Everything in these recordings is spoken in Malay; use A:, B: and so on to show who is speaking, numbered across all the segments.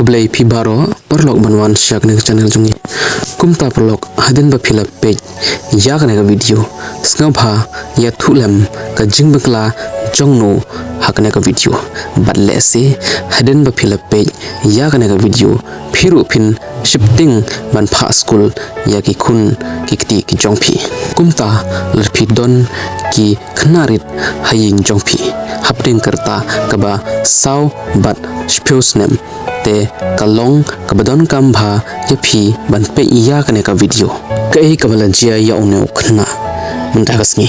A: Kublai pi baro perlok banwan syak ne channel jungi kumta perlok hadin ba phila page yak ne video Sngap ya thulam ka jingbakla jongno hakne ka video badle se hadin ba phila page yak ne ka video phiru phin shifting ban pha school ya ki khun ki jongphi kumta lerphi don ki khnarit haying jongphi hapding karta kaba saw bat Snem te kalong kabadon kambha yepi ban pe iya kane ka video kai kabalanjia ya one Khynnah mynta kasngi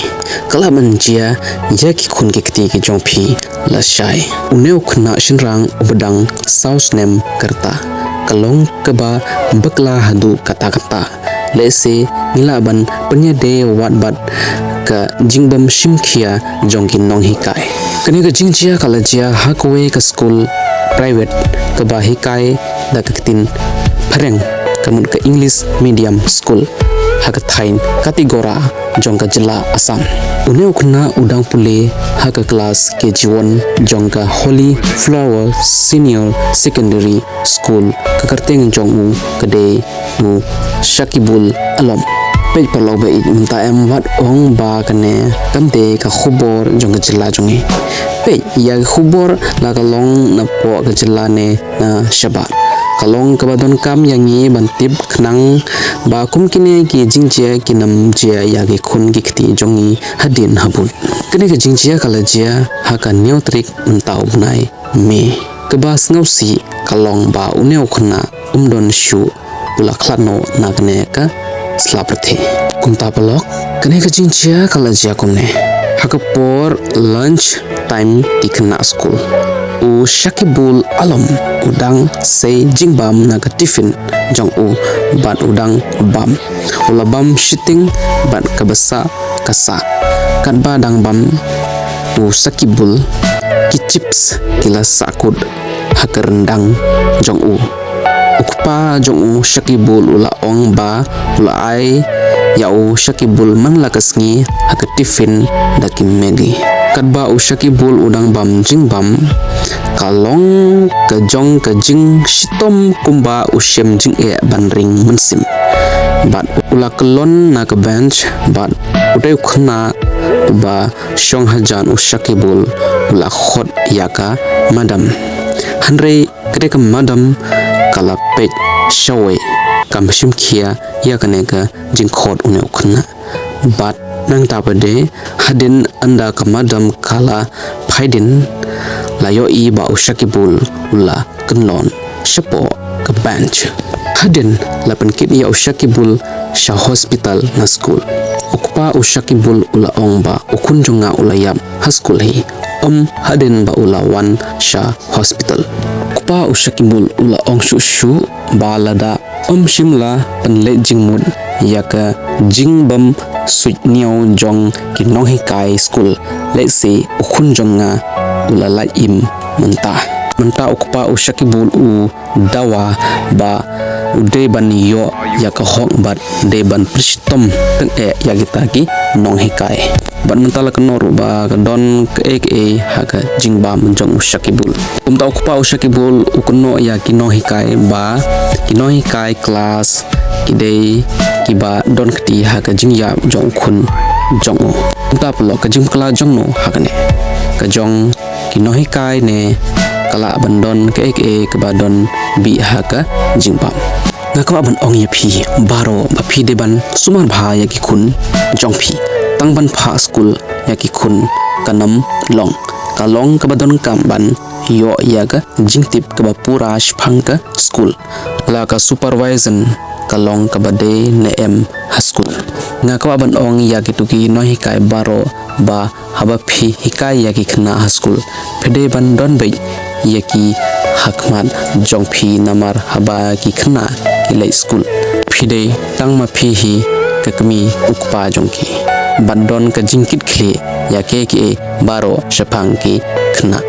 A: kalaban jia ya ki khun ki kti ki jongphi la shai une Khynnah shinrang ubadang saw Snem karta kalong kaba bakla hadu kata lese nilaban penyade watbat ka jingbam Shimkhia jongkin Nonghikai kane ka jingjia kalajia hakwe ka Skul private ke bahikai da ketin pareng kamun ke English medium school hakatain kategora jongka jela Assam une Khynnah udang pule haka kelas KG1 jongka Holy Flower Senior Secondary School kekerteng jongu kede mu Shakibul alom pej perlo ba minta em wat ong ba kane kamte ka khubor jong jela jongi pej ya khubor la kalong na po ka jela ne na shabar kalong kabadon kam yangi bantip khnang ba kum kine ki jingje kinam je ya ge khun gi khti jongi hadin habun kene ka jingje kala je ha ka neutrik untau bunai me kaba snausi kalong ba une Khynnah umdon shu ula khlano nagne ka slaprathe kumta palok kane ka jingjia kalajia kumne hakapor lunch time di Khynnah school u Shakibul alom udang sei jingbam na ka tiffin jong u bat udang bam ula bam shitting bat kabasa kasa kat badang bam u Shakibul ki chips kila sakut hakerendang jong u ukpa jong Shakibul ula ong ba ula ai yau Shakibul man la kasngi hak tiffin daki megi kadba u Shakibul udang bam jing bam kalong ka jong ka jing shitom kumba u shem jing e ban ring mensim bat ula kelon na ka bench bat udai Khynnah ba shong hajan u Shakibul ula khot yaka madam hanre kede ka madam kala pej shawe kam Shimkhia ya kane ka jingkhot une Khynnah bat nang tapade hadin anda ka madam kala phaidin layo i ba Shakibul ula kenlon shapo ka bench hadin lapan kit ya Shakibul sha hospital na school ukpa Shakibul ula ong ba ukun jonga ula yap ha school hi hadin ba ula wan sha hospital pa Shakibul ula ong shu ba lada shimla panle jingmut yaka jingbam suit niaw jong ki Nonghikai school lese ukhun jonga ula la im mynta ukpa Shakibul u dawa ba udeban yo yaka hok bat deban pristom teng yagita ki Nonghikai ban mentala kenor ba don ke haka jingba menjong Shakibul umta ukpa Shakibul ukono ya ki Nonghikai ba ki Nonghikai class kidei kiba don kti haka jingya jong khun jong umta plo ka jing kala jong no hakane ka jong ki Nonghikai ne kala bandon ke ba don bi haka jingba ngakwa ban ong yepi baro ba phi deban sumar bha ya ki khun jong phi tangban pha school yaki khun kanam long kalong kabadon kamban yo yaga jingtip kaba pura shphang ka school la ka supervision kalong kabade nem ha school ngakwa ban ong yaki tuki Nonghikai baro ba haba phi hikai yaki Khynnah ha school phede ban don bai yaki hakmat jongphi namar haba ki Khynnah ki lai school phide tangma phi hi kakmi ukpa jongki bandon ka jingkit khle ya ke baro shapang ki Khynnah